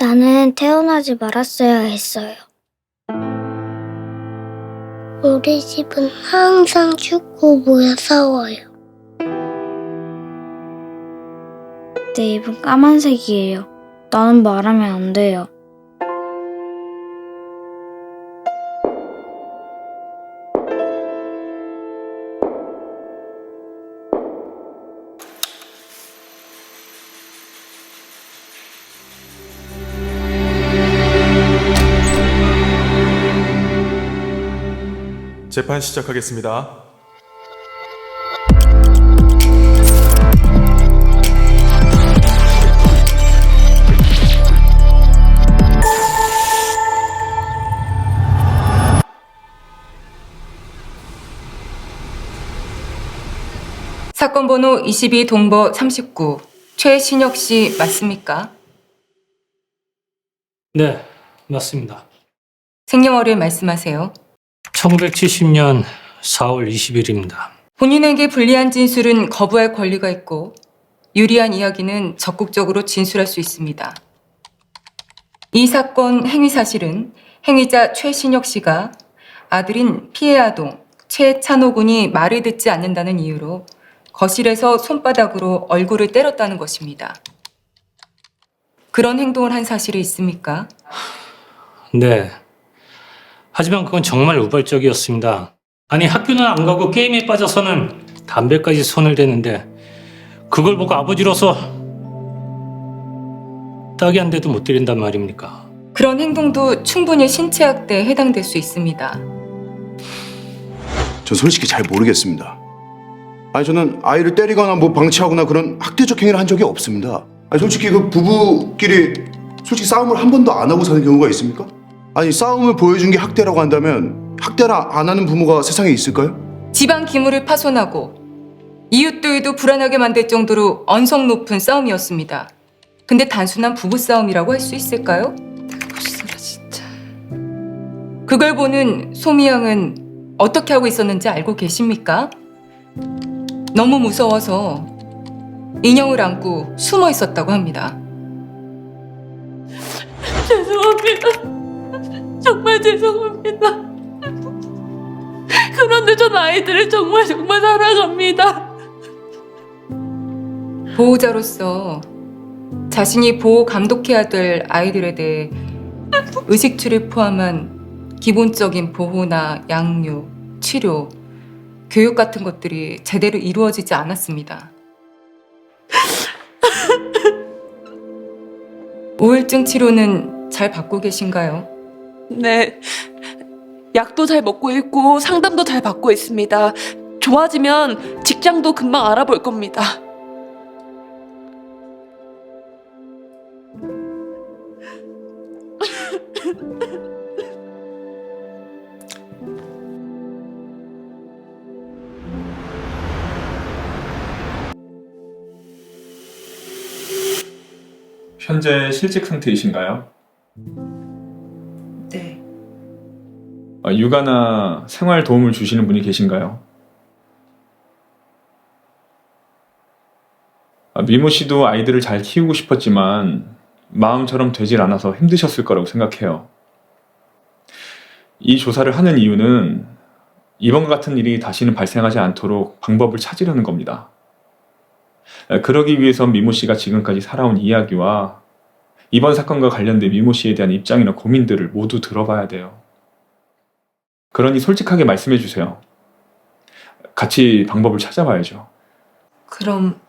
나는 태어나지 말았어야 했어요. 우리 집은 항상 죽고 모여 싸워요. 내 입은 까만색이에요. 나는 말하면 안 돼요. 재판 시작하겠습니다. 사건 번호 22 동버 39 최신혁 씨 맞습니까? 네, 맞습니다. 생년월일 말씀하세요. 1970년 4월 20일입니다. 본인에게 불리한 진술은 거부할 권리가 있고 유리한 이야기는 적극적으로 진술할 수 있습니다. 이 사건 행위 사실은 행위자 최신혁 씨가 아들인 피해 아동 최찬호 군이 말을 듣지 않는다는 이유로 거실에서 손바닥으로 얼굴을 때렸다는 것입니다. 그런 행동을 한 사실이 있습니까? 네. 하지만 그건 정말 우발적이었습니다. 아니, 학교는 안 가고 게임에 빠져서는 담배까지 손을 대는데 그걸 보고 아버지로서 딱이 한 대도 못 때린단 말입니까? 그런 행동도 충분히 신체학대에 해당될 수 있습니다. 전 솔직히 잘 모르겠습니다. 아니 저는 아이를 때리거나 뭐 방치하거나 그런 학대적 행위를 한 적이 없습니다. 아니 솔직히 그 부부끼리 솔직히 싸움을 한 번도 안 하고 사는 경우가 있습니까? 아니 싸움을 보여준 게 학대라고 한다면 학대를 안 하는 부모가 세상에 있을까요? 집안 기물을 파손하고 이웃들도 불안하게 만들 정도로 언성 높은 싸움이었습니다. 근데 단순한 부부싸움이라고 할 수 있을까요? 멋있어라 진짜. 그걸 보는 소미 양은 어떻게 하고 있었는지 알고 계십니까? 너무 무서워서 인형을 안고 숨어 있었다고 합니다. 죄송합니다. 정말 죄송합니다. 그런데 전 아이들을 정말 사랑합니다. 보호자로서 자신이 보호 감독해야 될 아이들에 대해 의식주를 포함한 기본적인 보호나 양육, 치료, 교육 같은 것들이 제대로 이루어지지 않았습니다. 우울증 치료는 잘 받고 계신가요? 네. 약도 잘 먹고 있고 상담도 잘 받고 있습니다. 좋아지면 직장도 금방 알아볼 겁니다. 현재 실직 상태이신가요? 네. 육아나 생활 도움을 주시는 분이 계신가요? 미모 씨도 아이들을 잘 키우고 싶었지만 마음처럼 되질 않아서 힘드셨을 거라고 생각해요. 이 조사를 하는 이유는 이번과 같은 일이 다시는 발생하지 않도록 방법을 찾으려는 겁니다. 그러기 위해서 미모 씨가 지금까지 살아온 이야기와 이번 사건과 관련된 미모 씨에 대한 입장이나 고민들을 모두 들어봐야 돼요. 그러니 솔직하게 말씀해 주세요. 같이 방법을 찾아봐야죠. 그럼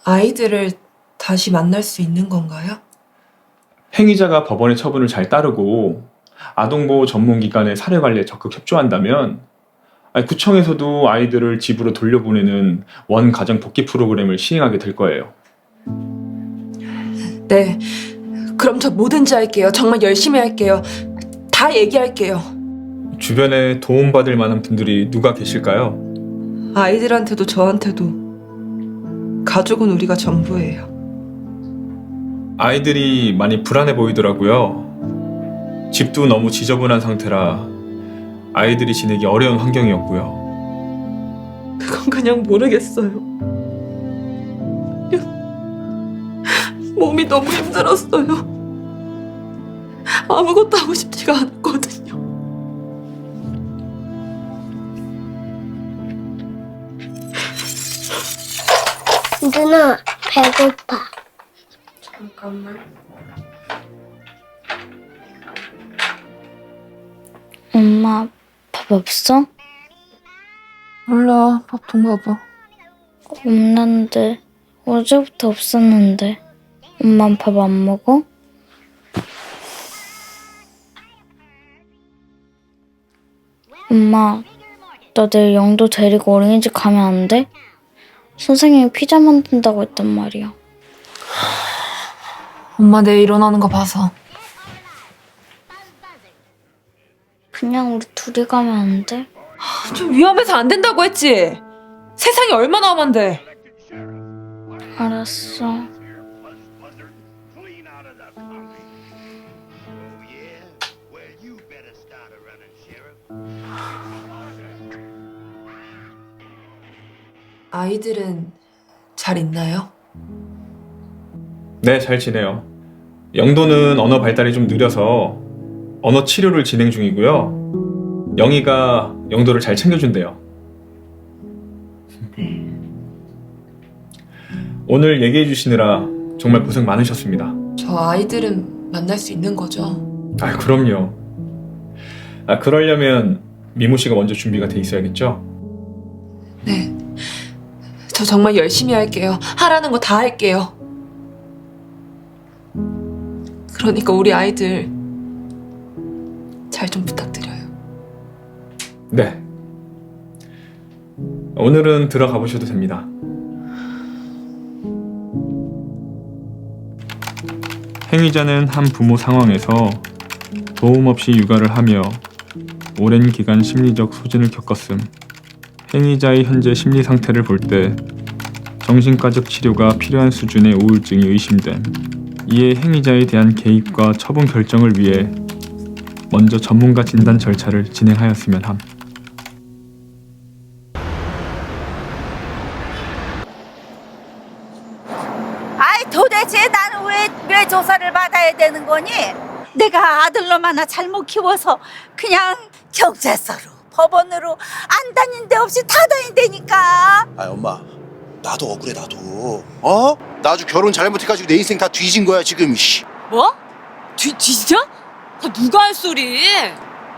아이들을 다시 만날 수 있는 건가요? 행위자가 법원의 처분을 잘 따르고 아동보호 전문기관의 사례 관리에 적극 협조한다면 구청에서도 아이들을 집으로 돌려보내는 원가정 복귀 프로그램을 시행하게 될 거예요. 네. 그럼 저 뭐든지 할게요. 정말 열심히 할게요. 다 얘기할게요. 주변에 도움받을 만한 분들이 누가 계실까요? 아이들한테도 저한테도 가족은 우리가 전부예요. 아이들이 많이 불안해 보이더라고요. 집도 너무 지저분한 상태라 아이들이 지내기 어려운 환경이었고요. 그건 그냥 모르겠어요. 몸이 너무 힘들었어요. 아무것도 하고 싶지가 않았거든요. 누나, 배고파. 잠깐만. 엄마, 밥 없어? 몰라, 밥 동봐봐. 없는데. 어제부터 없었는데. 엄마 밥 안 먹어? 엄마, 나 내일 영도 데리고 어린이집 가면 안 돼? 선생님이 피자 만든다고 했단 말이야. 엄마 내일 일어나는 거 봐서. 그냥 우리 둘이 가면 안 돼? 좀 위험해서 안 된다고 했지. 세상이 얼마나 험한데. 알았어. 아이들은 잘 있나요? 네, 잘 지내요. 영도는 언어 발달이 좀 느려서 언어 치료를 진행 중이고요. 영희가 영도를 잘 챙겨준대요. 네. 오늘 얘기해 주시느라 정말 고생 많으셨습니다. 저 아이들은 만날 수 있는 거죠? 아, 그럼요. 아, 그러려면 미모 씨가 먼저 준비가 돼 있어야겠죠? 네. 저 정말 열심히 할게요. 하라는 거 다 할게요. 그러니까 우리 아이들 잘 좀 부탁드려요. 네. 오늘은 들어가 보셔도 됩니다. 행위자는 한 부모 상황에서 도움 없이 육아를 하며 오랜 기간 심리적 소진을 겪었음. 행위자의 현재 심리 상태를 볼 때 정신과적 치료가 필요한 수준의 우울증이 의심됨. 이에 행위자에 대한 개입과 처분 결정을 위해 먼저 전문가 진단 절차를 진행하였으면 함. 아이 도대체 나는 왜 조사를 받아야 되는 거니? 내가 아들놈 하나 잘못 키워서 그냥 경찰서로 법원으로 안 다닌 데 없이 다 다닌다니까. 아 엄마 나도 억울해 나도. 어? 나 아주 결혼 잘못해가지고 내 인생 다 뒤진 거야 지금. 씨. 뭐? 진짜? 누가 할 소리?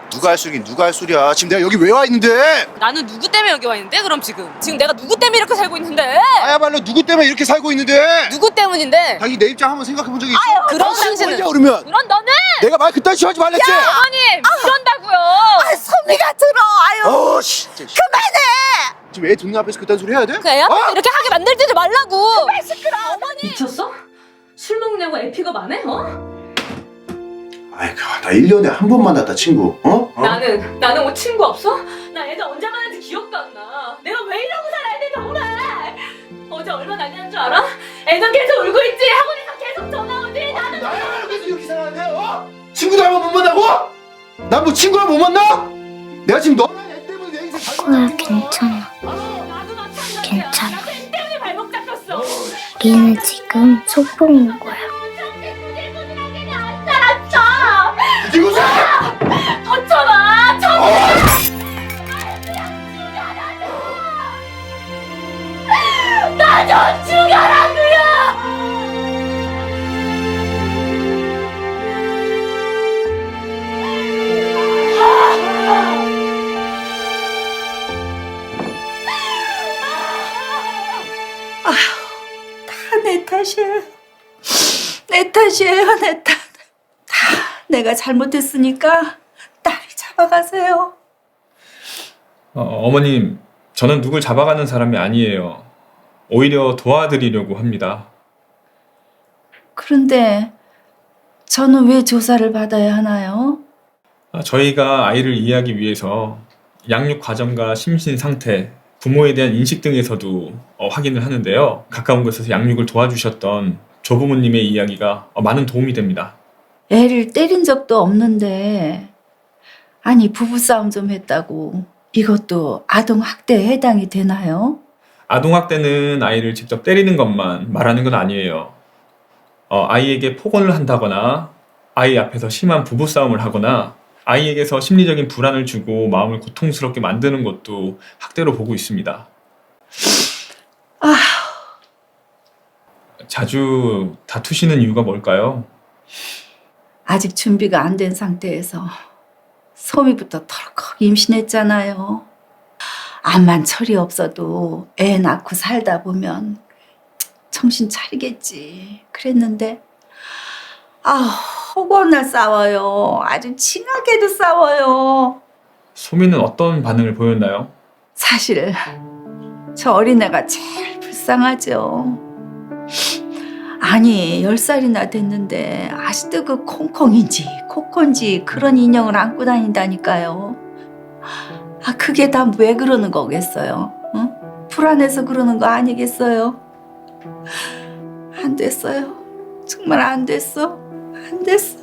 누가 할 소리긴 누가 할 소리야. 지금 내가 여기 왜 와 있는데? 나는 누구 때문에 여기 와 있는데? 그럼 지금 내가 누구 때문에 이렇게 살고 있는데? 나야말로 누구 때문에 이렇게 살고 있는데? 누구 때문인데? 자기 내 입장 한번 생각해 본 적이 있어? 그럼 당신 당신은 뭐냐, 그러면 그런 너는 내가 말 그딴 식으로 하지 말랬지? 어머님 이런다고요. 아 소리가 들어. 아유 진짜. 그만해. 지금 애 듣는 앞에서 그딴 소리 해야 돼? 그 애 앞에서 이렇게 하게 만들지 말라고. 어머니 미쳤어? 술 먹냐고 애피가 안 해? 어? 아이고 나 1년에 한 번 만났다 친구. 어? 나는 뭐 친구 없어? 나 애들 언제 만났는지 기억도 안 나. 내가 왜 이러고 살아야 돼 정말? 어제 얼마 난리난 줄 알아? 애는 계속 울고 있지. 학원에서 계속 전화 오지. 나는 나야말로 계속 이렇게 살아야 돼? 어? 친구도 한 번 못 만나고? 난 뭐 친구를 못 만나? 내가 지금 너랑 애 때문에 내 인생 소야, 괜찮아. 나도 마찬가지야. 괜찮아. 나도 애 때문에 발목 잡혔어. 우리는 지금 속보는 거야. 이곳에 어쩌나 나좀 죽여라고요. 다 내 탓이에요. 내 탓이에요 내 탓. 다 내가 잘못했으니까 딸이 잡아가세요. 어머님, 저는 누굴 잡아가는 사람이 아니에요. 오히려 도와드리려고 합니다. 그런데 저는 왜 조사를 받아야 하나요? 저희가 아이를 이해하기 위해서 양육 과정과 심신 상태, 부모에 대한 인식 등에서도 확인을 하는데요. 가까운 곳에서 양육을 도와주셨던 조부모님의 이야기가 많은 도움이 됩니다. 애를 때린 적도 없는데 아니 부부싸움 좀 했다고 이것도 아동학대에 해당이 되나요? 아동학대는 아이를 직접 때리는 것만 말하는 건 아니에요. 아이에게 폭언을 한다거나 아이 앞에서 심한 부부싸움을 하거나 아이에게서 심리적인 불안을 주고 마음을 고통스럽게 만드는 것도 학대로 보고 있습니다. 자주 다투시는 이유가 뭘까요? 아직 준비가 안 된 상태에서 소미부터 덜컥 임신했잖아요. 암만 철이 없어도 애 낳고 살다 보면 정신 차리겠지. 그랬는데 허구나 싸워요. 아주 징하게도 싸워요. 소미는 어떤 반응을 보였나요? 사실 저 어린애가 제일 불쌍하죠. 아니 10살이나 됐는데 아직도 그 콩콩인지 코콘지 그런 인형을 안고 다닌다니까요. 그게 다 왜 그러는 거겠어요? 응? 불안해서 그러는 거 아니겠어요? 안 됐어요. 정말 안 됐어. 안 됐어.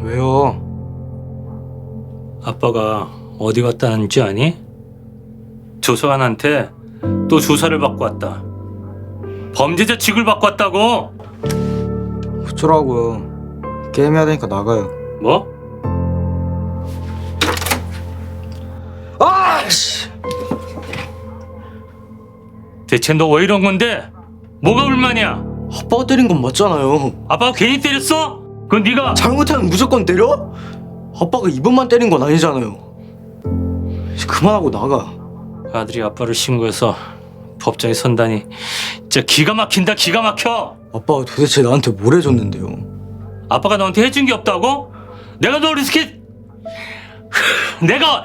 왜요? 아빠가 어디 갔다 왔는지 아니? 조서관한테 또 조사를 받고 왔다. 범죄자 취급을 받고 왔다고. 어쩌라고요. 게임해야 되니까 나가요. 뭐? 아씨! 대체 너 왜 이런 건데? 뭐가 불만이야? 아빠가 때린 건 맞잖아요. 아빠가 괜히 때렸어? 그건 네가 잘못하면 무조건 때려? 아빠가 이번만 때린 건 아니잖아요. 이제 그만하고 나가. 아들이 아빠를 신고해서 법정에 선다니 진짜 기가 막힌다. 기가 막혀. 아빠가 도대체 나한테 뭘 해줬는데요? 아빠가 너한테 해준 게 없다고? 내가 널 이렇게 내가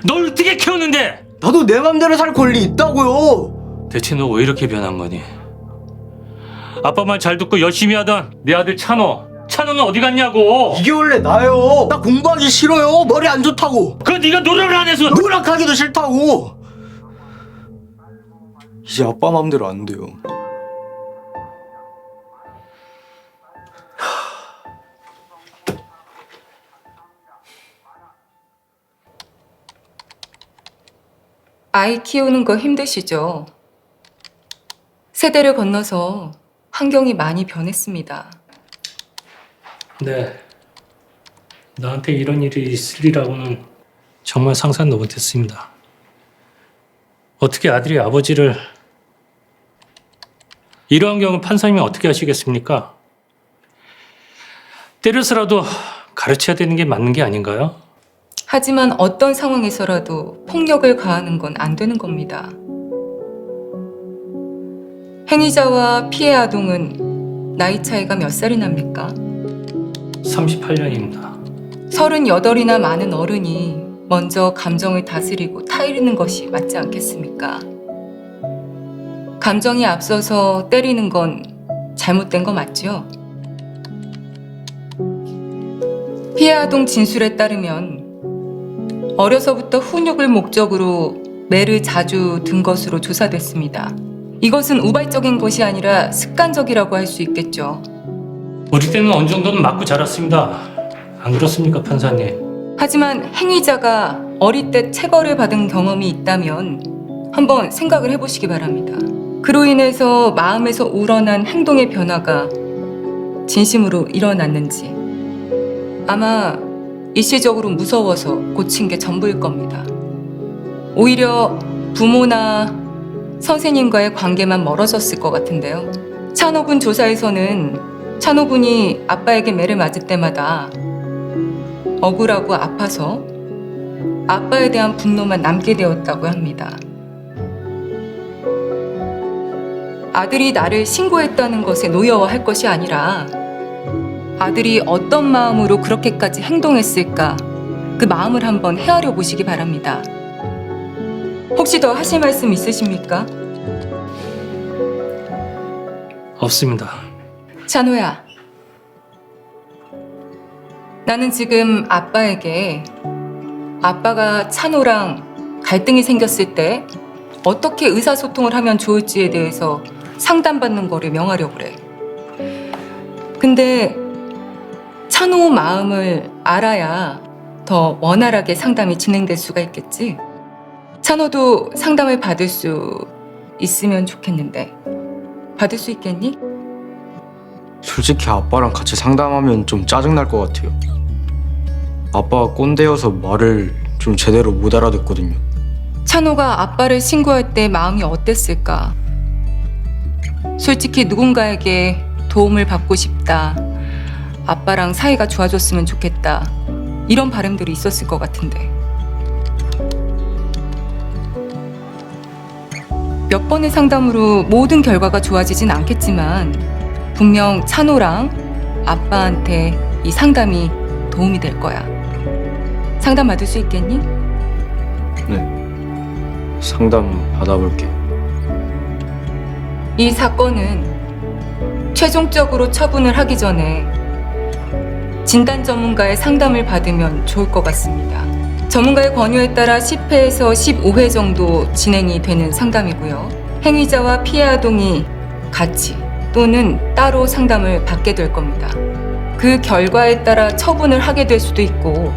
널 어떻게 키웠는데? 나도 내 맘대로 살 권리 있다고요. 대체 너 왜 이렇게 변한 거니? 아빠 말 잘 듣고 열심히 하던 내 아들 찬호는 어디 갔냐고. 이게 원래 나요. 나 공부하기 싫어요. 머리 안 좋다고. 그거 네가 노력을 안 해서. 노력하기도 싫다고. 이제 아빠 맘대로 안 돼요. 아이 키우는 거 힘드시죠? 세대를 건너서 환경이 많이 변했습니다. 네. 나한테 이런 일이 있으리라고는 정말 상상도 못했습니다. 어떻게 아들이 아버지를 이러한 경우 판사님이 어떻게 하시겠습니까? 때려서라도 가르쳐야 되는 게 맞는 게 아닌가요? 하지만 어떤 상황에서라도 폭력을 가하는 건 안 되는 겁니다. 행위자와 피해 아동은 나이 차이가 몇 살이 납니까? 38년입니다. 38이나 많은 어른이 먼저 감정을 다스리고 타이르는 것이 맞지 않겠습니까? 감정이 앞서서 때리는 건 잘못된 거 맞죠? 피해 아동 진술에 따르면 어려서부터 훈육을 목적으로 매를 자주 든 것으로 조사됐습니다. 이것은 우발적인 것이 아니라 습관적이라고 할 수 있겠죠. 우리 때는 어느 정도는 맞고 자랐습니다. 안 그렇습니까, 판사님? 하지만 행위자가 어릴 때 체벌을 받은 경험이 있다면 한번 생각을 해보시기 바랍니다. 그로 인해서 마음에서 우러난 행동의 변화가 진심으로 일어났는지 아마 일시적으로 무서워서 고친 게 전부일 겁니다. 오히려 부모나 선생님과의 관계만 멀어졌을 것 같은데요. 찬호군 조사에서는 찬호군이 아빠에게 매를 맞을 때마다 억울하고 아파서 아빠에 대한 분노만 남게 되었다고 합니다. 아들이 나를 신고했다는 것에 노여워할 것이 아니라 아들이 어떤 마음으로 그렇게까지 행동했을까 그 마음을 한번 헤아려 보시기 바랍니다. 혹시 더 하실 말씀 있으십니까? 없습니다. 찬호야, 나는 지금 아빠에게 아빠가 찬호랑 갈등이 생겼을 때 어떻게 의사소통을 하면 좋을지에 대해서 상담받는 거를 명하려고 그래. 근데 찬호 마음을 알아야 더 원활하게 상담이 진행될 수가 있겠지? 찬호도 상담을 받을 수 있으면 좋겠는데 받을 수 있겠니? 솔직히 아빠랑 같이 상담하면 좀 짜증날 것 같아요. 아빠가 꼰대여서 말을 좀 제대로 못 알아듣거든요. 찬호가 아빠를 신고할 때 마음이 어땠을까? 솔직히 누군가에게 도움을 받고 싶다. 아빠랑 사이가 좋아졌으면 좋겠다. 이런 바람들이 있었을 것 같은데. 몇 번의 상담으로 모든 결과가 좋아지진 않겠지만 분명 찬호랑 아빠한테 이 상담이 도움이 될 거야. 상담 받을 수 있겠니? 네, 상담 받아볼게요. 이 사건은 최종적으로 처분을 하기 전에 진단 전문가의 상담을 받으면 좋을 것 같습니다. 전문가의 권유에 따라 10회에서 15회 정도 진행이 되는 상담이고요. 행위자와 피해 아동이 같이 또는 따로 상담을 받게 될 겁니다. 그 결과에 따라 처분을 하게 될 수도 있고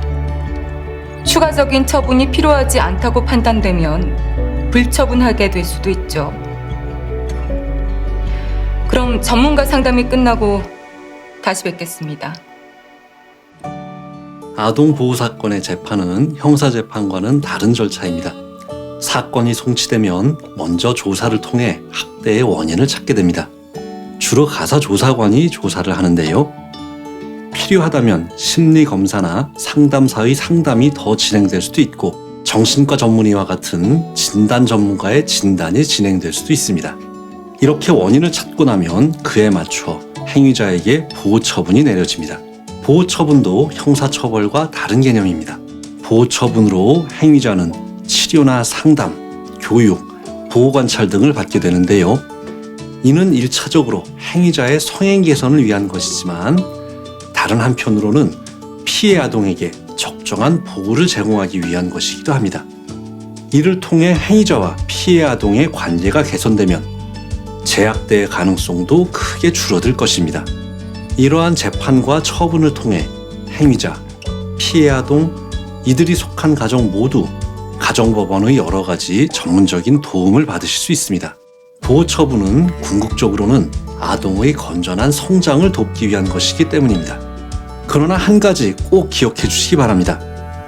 추가적인 처분이 필요하지 않다고 판단되면 불처분하게 될 수도 있죠. 그럼 전문가 상담이 끝나고 다시 뵙겠습니다. 아동보호 사건의 재판은 형사재판과는 다른 절차입니다. 사건이 송치되면 먼저 조사를 통해 학대의 원인을 찾게 됩니다. 주로 가사조사관이 조사를 하는데요. 필요하다면 심리검사나 상담사의 상담이 더 진행될 수도 있고 정신과 전문의와 같은 진단 전문가의 진단이 진행될 수도 있습니다. 이렇게 원인을 찾고 나면 그에 맞춰 행위자에게 보호처분이 내려집니다. 보호처분도 형사처벌과 다른 개념입니다. 보호처분으로 행위자는 치료나 상담, 교육, 보호관찰 등을 받게 되는데요. 이는 1차적으로 행위자의 성행 개선을 위한 것이지만 다른 한편으로는 피해 아동에게 적정한 보호를 제공하기 위한 것이기도 합니다. 이를 통해 행위자와 피해 아동의 관계가 개선되면 재학대의 가능성도 크게 줄어들 것입니다. 이러한 재판과 처분을 통해 행위자, 피해 아동, 이들이 속한 가정 모두 가정법원의 여러 가지 전문적인 도움을 받으실 수 있습니다. 보호처분은 궁극적으로는 아동의 건전한 성장을 돕기 위한 것이기 때문입니다. 그러나 한 가지 꼭 기억해 주시기 바랍니다.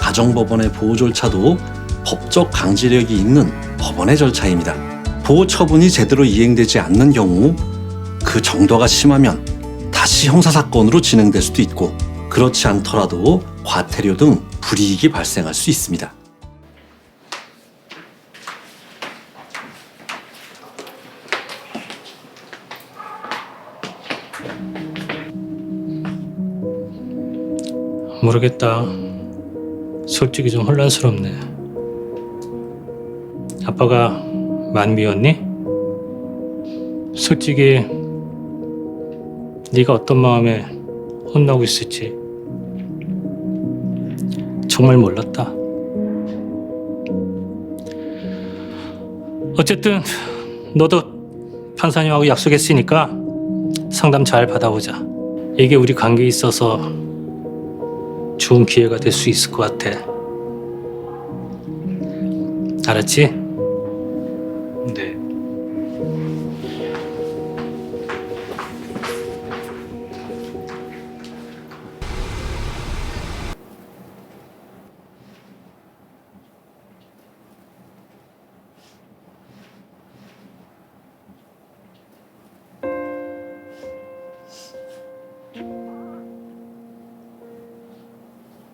가정법원의 보호 절차도 법적 강제력이 있는 법원의 절차입니다. 보호처분이 제대로 이행되지 않는 경우 그 정도가 심하면 다시 형사사건으로 진행될 수도 있고 그렇지 않더라도 과태료 등 불이익이 발생할 수 있습니다. 모르겠다. 솔직히 좀 혼란스럽네. 아빠가 만미였니? 솔직히 네가 어떤 마음에 혼나고 있을지 정말 몰랐다. 어쨌든 너도 판사님하고 약속했으니까 상담 잘 받아보자. 이게 우리 관계에 있어서 좋은 기회가 될 수 있을 것 같아. 알았지? 네.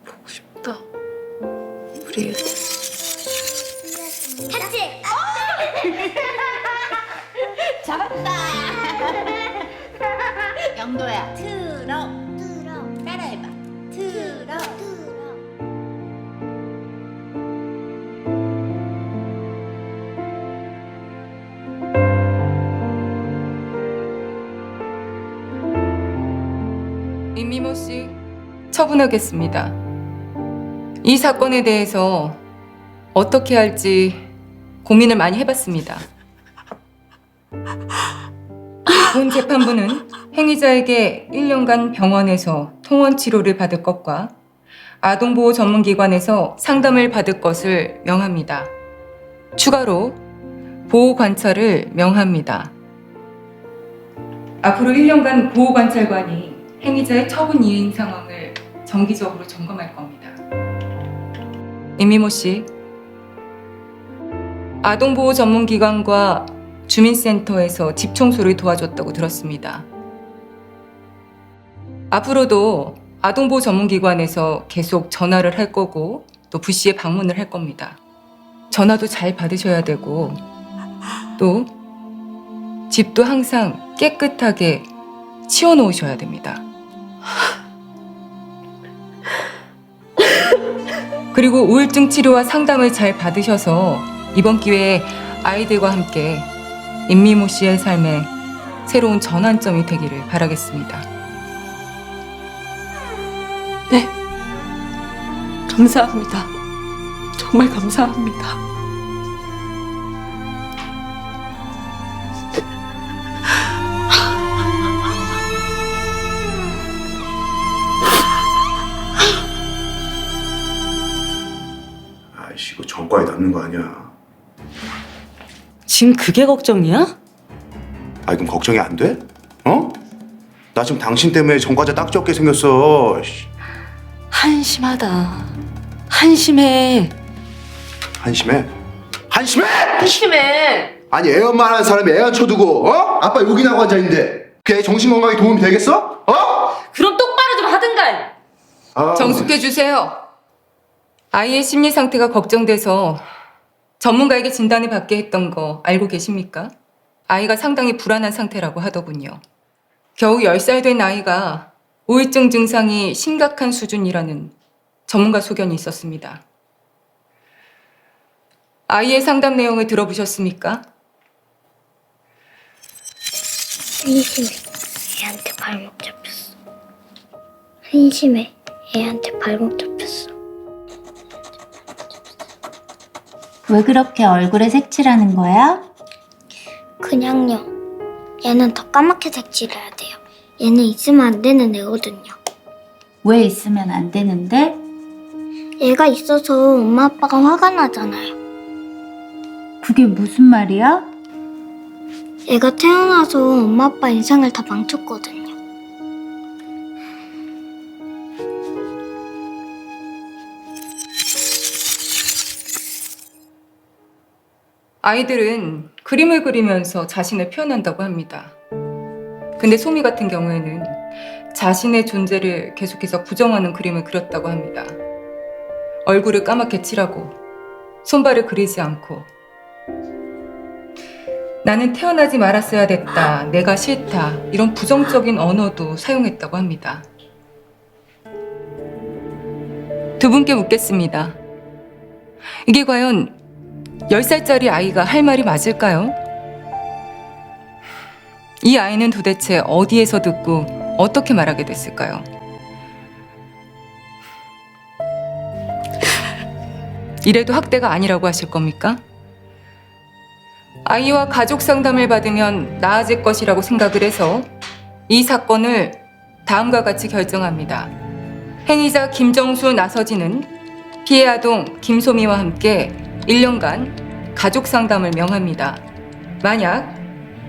보고 싶다. 우리 애들. 잡았다. 영도야, 틀어. 따라해봐. 틀어. 임미모 씨 처분하겠습니다. 이 사건에 대해서 어떻게 할지 고민을 많이 해봤습니다. 본 재판부는 행위자에게 1년간 병원에서 통원 치료를 받을 것과 아동보호 전문기관에서 상담을 받을 것을 명합니다. 추가로 보호 관찰을 명합니다. 앞으로 1년간 보호 관찰관이 행위자의 처분 이행 상황을 정기적으로 점검할 겁니다. 임미모 씨, 아동보호 전문기관과 주민센터에서 집 청소를 도와줬다고 들었습니다. 앞으로도 아동보호 전문기관에서 계속 전화를 할 거고 또 부시에 방문을 할 겁니다. 전화도 잘 받으셔야 되고 또 집도 항상 깨끗하게 치워놓으셔야 됩니다. 그리고 우울증 치료와 상담을 잘 받으셔서 이번 기회에 아이들과 함께 임미모 씨의 삶에 새로운 전환점이 되기를 바라겠습니다. 네. 감사합니다. 정말 감사합니다. 아이씨, 이거 전과에 남는 거 아니야? 지금 그게 걱정이야? 아이, 그럼 걱정이 안 돼? 어? 나 지금 당신 때문에 전과자 딱 적게 생겼어. 씨. 한심하다. 한심해. 한심해? 한심해? 심해. 아니, 애 엄마라는 사람이 애 안 쳐두고 아빠 욕이나 하고 앉아있는데 그 애 정신건강에 도움이 되겠어? 그럼 똑바로 좀 하든가. 아, 정숙해 주세요. 아이의 심리 상태가 걱정돼서 전문가에게 진단을 받게 했던 거 알고 계십니까? 아이가 상당히 불안한 상태라고 하더군요. 겨우 10살 된 아이가 우울증 증상이 심각한 수준이라는 전문가 소견이 있었습니다. 아이의 상담 내용을 들어보셨습니까? 한심해. 애한테 발목 잡혔어. 한심해. 애한테 발목 잡혔어. 왜 그렇게 얼굴에 색칠하는 거야? 그냥요. 얘는 더 까맣게 색칠해야 돼요. 얘는 있으면 안 되는 애거든요. 왜 있으면 안 되는데? 얘가 있어서 엄마 아빠가 화가 나잖아요. 그게 무슨 말이야? 얘가 태어나서 엄마 아빠 인생을 다 망쳤거든요. 아이들은 그림을 그리면서 자신을 표현한다고 합니다. 근데 소미 같은 경우에는 자신의 존재를 계속해서 부정하는 그림을 그렸다고 합니다. 얼굴을 까맣게 칠하고 손발을 그리지 않고 나는 태어나지 말았어야 됐다, 내가 싫다 이런 부정적인 언어도 사용했다고 합니다. 두 분께 묻겠습니다. 이게 과연 10살짜리 아이가 할 말이 맞을까요? 이 아이는 도대체 어디에서 듣고 어떻게 말하게 됐을까요? 이래도 학대가 아니라고 하실 겁니까? 아이와 가족 상담을 받으면 나아질 것이라고 생각을 해서 이 사건을 다음과 같이 결정합니다. 행위자 김정수 나서진은 피해 아동 김소미와 함께 1년간 가족 상담을 명합니다. 만약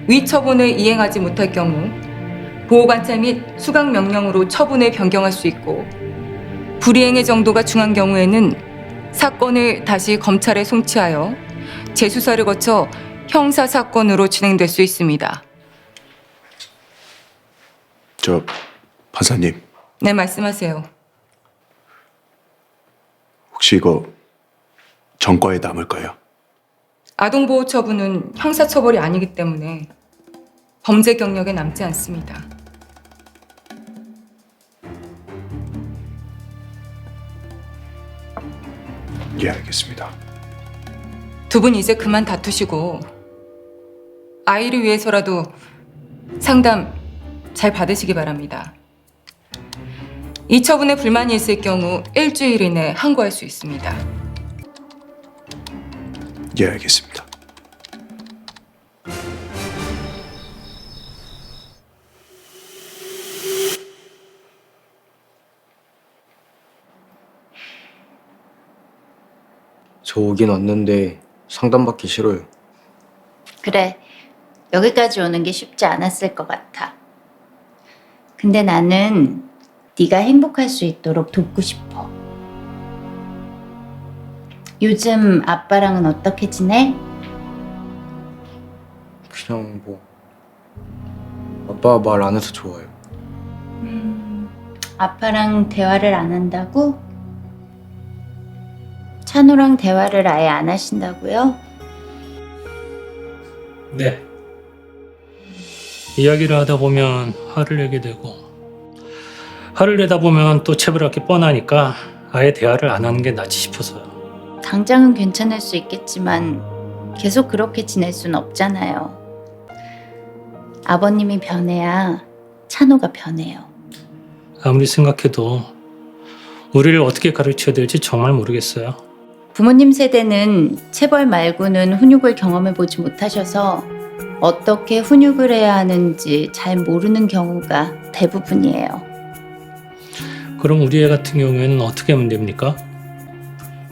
위처분을 이행하지 못할 경우 보호관찰 및 수강 명령으로 처분을 변경할 수 있고 불이행의 정도가 중한 경우에는 사건을 다시 검찰에 송치하여 재수사를 거쳐 형사사건으로 진행될 수 있습니다. 저 판사님, 네, 말씀하세요. 혹시 이거 전과에 남을까요? 아동보호처분은 형사처벌이 아니기 때문에 범죄 경력에 남지 않습니다. 예, 알겠습니다. 두 분 이제 그만 다투시고 아이를 위해서라도 상담 잘 받으시기 바랍니다. 이 처분에 불만이 있을 경우 일주일 이내 항고할 수 있습니다. 예, 알겠습니다. 저 오긴 왔는데 상담받기 싫어요. 그래, 여기까지 오는 게 쉽지 않았을 것 같아. 근데 나는 네가 행복할 수 있도록 돕고 싶어. 요즘 아빠랑은 어떻게 지내? 그냥 뭐 아빠 말 안 해서 좋아요. 아빠랑 대화를 안 한다고? 찬호랑 대화를 아예 안 하신다고요? 네. 이야기를 하다 보면 화를 내게 되고 화를 내다 보면 또 체벌할 게 뻔하니까 아예 대화를 안 하는 게 낫지 싶어서요. 당장은 괜찮을 수 있겠지만 계속 그렇게 지낼 순 없잖아요. 아버님이 변해야 찬호가 변해요. 아무리 생각해도 우리를 어떻게 가르쳐야 될지 정말 모르겠어요. 부모님 세대는 체벌 말고는 훈육을 경험해보지 못하셔서 어떻게 훈육을 해야 하는지 잘 모르는 경우가 대부분이에요. 그럼 우리 애 같은 경우에는 어떻게 하면 됩니까?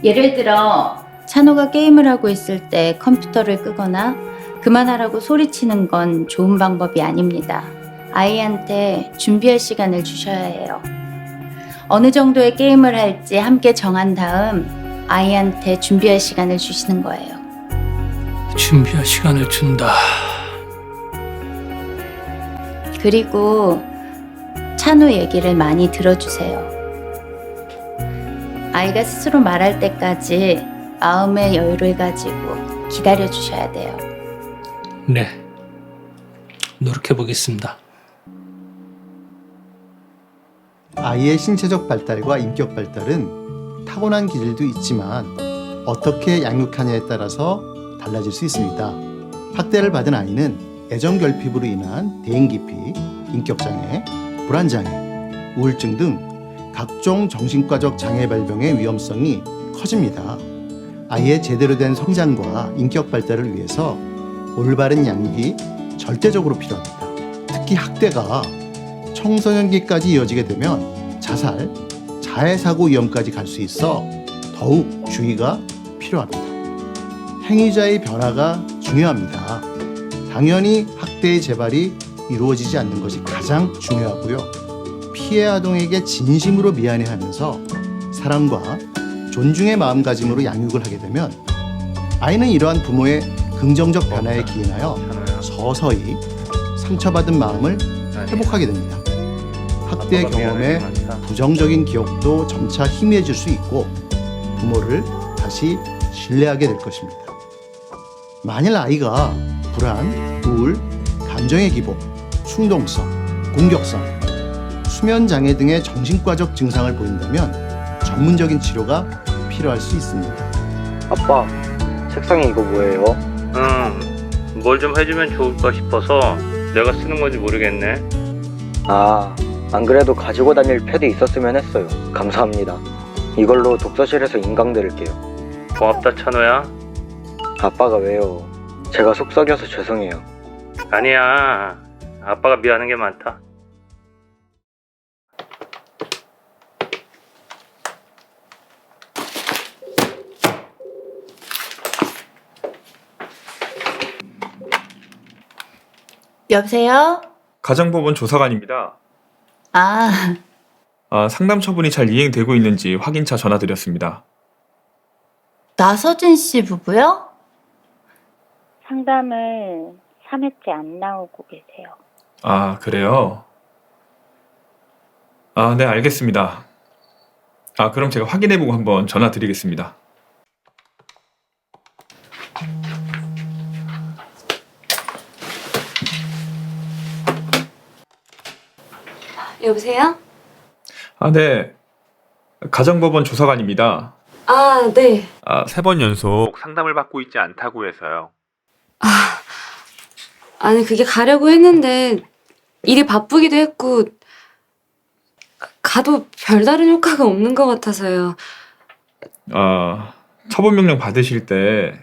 예를 들어 찬호가 게임을 하고 있을 때 컴퓨터를 끄거나 그만하라고 소리치는 건 좋은 방법이 아닙니다. 아이한테 준비할 시간을 주셔야 해요. 어느 정도의 게임을 할지 함께 정한 다음 아이한테 준비할 시간을 주시는 거예요. 준비할 시간을 준다. 그리고 찬호 얘기를 많이 들어주세요. 아이가 스스로 말할 때까지 마음의 여유를 가지고 기다려주셔야 돼요. 네. 노력해보겠습니다. 아이의 신체적 발달과 인격 발달은 타고난 기질도 있지만 어떻게 양육하냐에 따라서 달라질 수 있습니다. 학대를 받은 아이는 애정 결핍으로 인한 대인기피, 인격장애, 불안장애, 우울증 등 각종 정신과적 장애 발병의 위험성이 커집니다. 아이의 제대로 된 성장과 인격 발달을 위해서 올바른 양육이 절대적으로 필요합니다. 특히 학대가 청소년기까지 이어지게 되면 자살, 자해사고 위험까지 갈 수 있어 더욱 주의가 필요합니다. 행위자의 변화가 중요합니다. 당연히 학대의 재발이 이루어지지 않는 것이 가장 중요하고요. 피해 아동에게 진심으로 미안해하면서 사랑과 존중의 마음가짐으로 양육을 하게 되면 아이는 이러한 부모의 긍정적 변화에 기인하여 서서히 상처받은 마음을 회복하게 됩니다. 학대 경험의 부정적인 기억도 점차 희미해질 수 있고 부모를 다시 신뢰하게 될 것입니다. 만일 아이가 불안, 우울, 감정의 기복, 충동성, 공격성, 수면 장애 등의 정신과적 증상을 보인다면 전문적인 치료가 필요할 수 있습니다. 아빠, 책상에 이거 뭐예요? 뭘 좀 해주면 좋을까 싶어서 내가 쓰는 건지 모르겠네. 아, 안 그래도 가지고 다닐 패드 있었으면 했어요. 감사합니다. 이걸로 독서실에서 인강 들을게요. 고맙다, 찬호야. 아빠가 왜요? 제가 속 썩여서 죄송해요. 아니야. 아빠가 미안한 게 많다. 여보세요? 가정법원 조사관입니다. 아, 상담 처분이 잘 이행되고 있는지 확인차 전화드렸습니다. 나서진 씨 부부요? 상담을 3회째 안 나오고 계세요. 아, 그래요? 네, 알겠습니다. 그럼 제가 확인해보고 한번 전화드리겠습니다. 여보세요? 네. 가정법원 조사관입니다. 아, 네. 3번 연속 상담을 받고 있지 않다고 해서요. 아니, 그게 가려고 했는데 일이 바쁘기도 했고 봐도 별다른 효과가 없는 것 같아서요. 처분 명령 받으실 때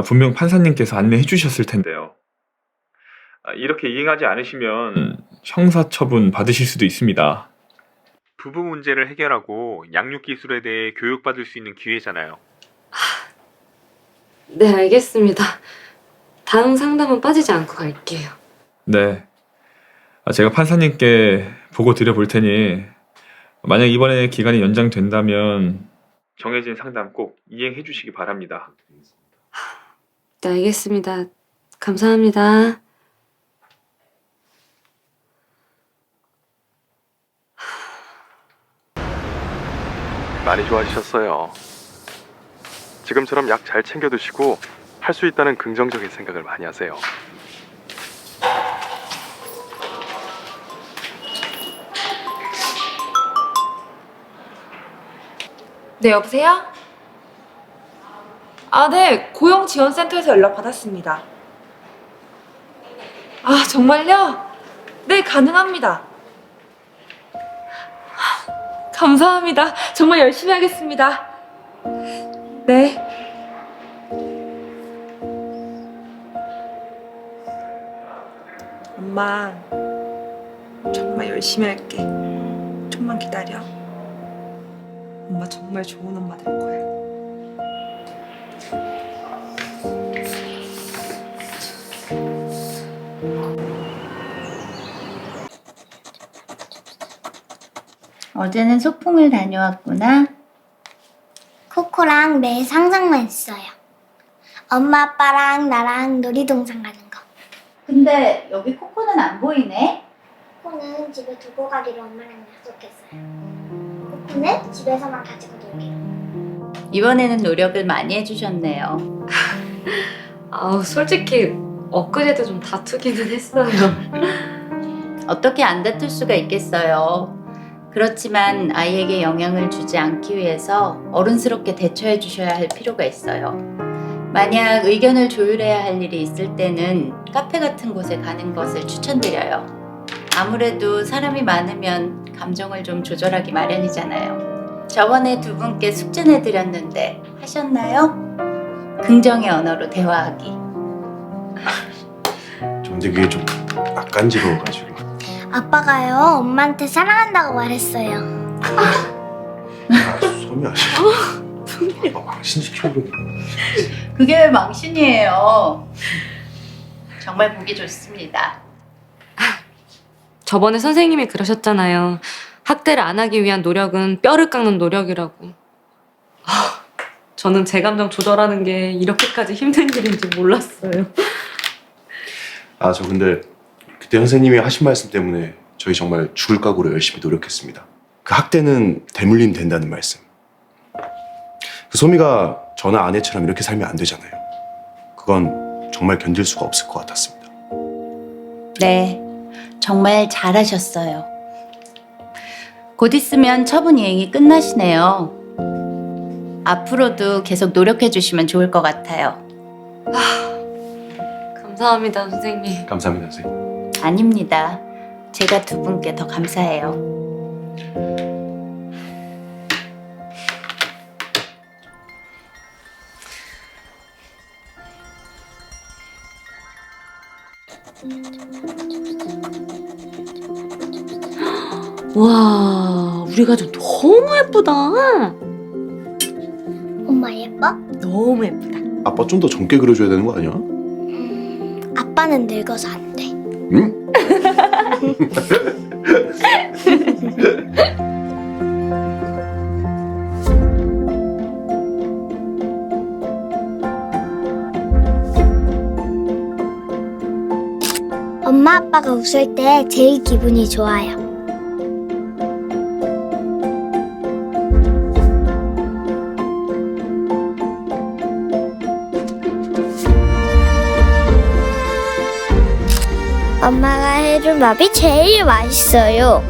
분명 판사님께서 안내해 주셨을 텐데요. 이렇게 이행하지 않으시면 형사처분 받으실 수도 있습니다. 부부 문제를 해결하고 양육 기술에 대해 교육받을 수 있는 기회잖아요. 네, 알겠습니다. 다음 상담은 빠지지 않고 갈게요. 네. 제가 판사님께 보고 드려볼 테니 만약 이번에 기간이 연장된다면 정해진 상담 꼭 이행해 주시기 바랍니다. 네, 알겠습니다. 감사합니다. 많이 좋아지셨어요. 지금처럼 약 잘 챙겨 드시고 할 수 있다는 긍정적인 생각을 많이 하세요. 네, 여보세요? 네, 고용지원센터에서 연락 받았습니다. 정말요? 네, 가능합니다. 감사합니다. 정말 열심히 하겠습니다. 네. 엄마, 정말 열심히 할게. 좀만 기다려. 엄마 정말 좋은 엄마 될 거야. 어제는 소풍을 다녀왔구나. 코코랑 매일 상상만 했어요. 엄마 아빠랑 나랑 놀이동산 가는 거. 근데 여기 코코는 안 보이네? 코코는 집에 두고 가기로 엄마랑 약속했어요. 코코는 집에서만 가지고 놀기로. 이번에는 노력을 많이 해주셨네요. 솔직히 엊그제도 좀 다투기는 했어요. 어떻게 안 다툴 수가 있겠어요. 그렇지만 아이에게 영향을 주지 않기 위해서 어른스럽게 대처해 주셔야 할 필요가 있어요. 만약 의견을 조율해야 할 일이 있을 때는 카페 같은 곳에 가는 것을 추천드려요. 아무래도 사람이 많으면 감정을 좀 조절하기 마련이잖아요. 저번에 두 분께 숙제 내드렸는데 하셨나요? 긍정의 언어로 대화하기. 근데 그게 좀 낯간지러워가지고. 아빠가요 엄마한테 사랑한다고 말했어요. 소미야. 아빠 망신시키려고. 그게 왜 망신이에요. 정말 보기 좋습니다. 저번에 선생님이 그러셨잖아요. 학대를 안 하기 위한 노력은 뼈를 깎는 노력이라고. 저는 제 감정 조절하는 게 이렇게까지 힘든 일인지 몰랐어요. 저 근데 그때 선생님이 하신 말씀 때문에 저희 정말 죽을 각오로 열심히 노력했습니다. 그 학대는 대물림 된다는 말씀. 그 소미가 저나 아내처럼 이렇게 살면 안 되잖아요. 그건 정말 견딜 수가 없을 것 같았습니다. 네, 정말 잘하셨어요. 곧 있으면 처분 이행이 끝나시네요. 앞으로도 계속 노력해 주시면 좋을 것 같아요. 감사합니다, 선생님. 감사합니다, 선생님. 아닙니다. 제가 두 분께 더 감사해요. 와, 우리 가족 너무 예쁘다. 엄마 예뻐? 너무 예쁘다. 아빠 좀 더 젊게 그려줘야 되는 거 아니야? 아빠는 늙어서 안 돼. 응? 엄마 아빠가 웃을 때 제일 기분이 좋아요. 엄마가 해준 밥이 제일 맛있어요.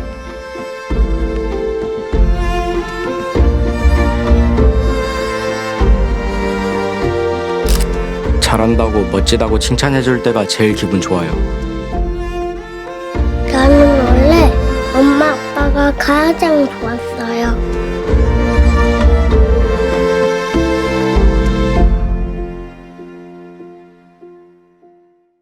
잘한다고 멋지다고 칭찬해줄 때가 제일 기분 좋아요. 나는 원래 엄마 아빠가 아빠가 가장 좋았어요.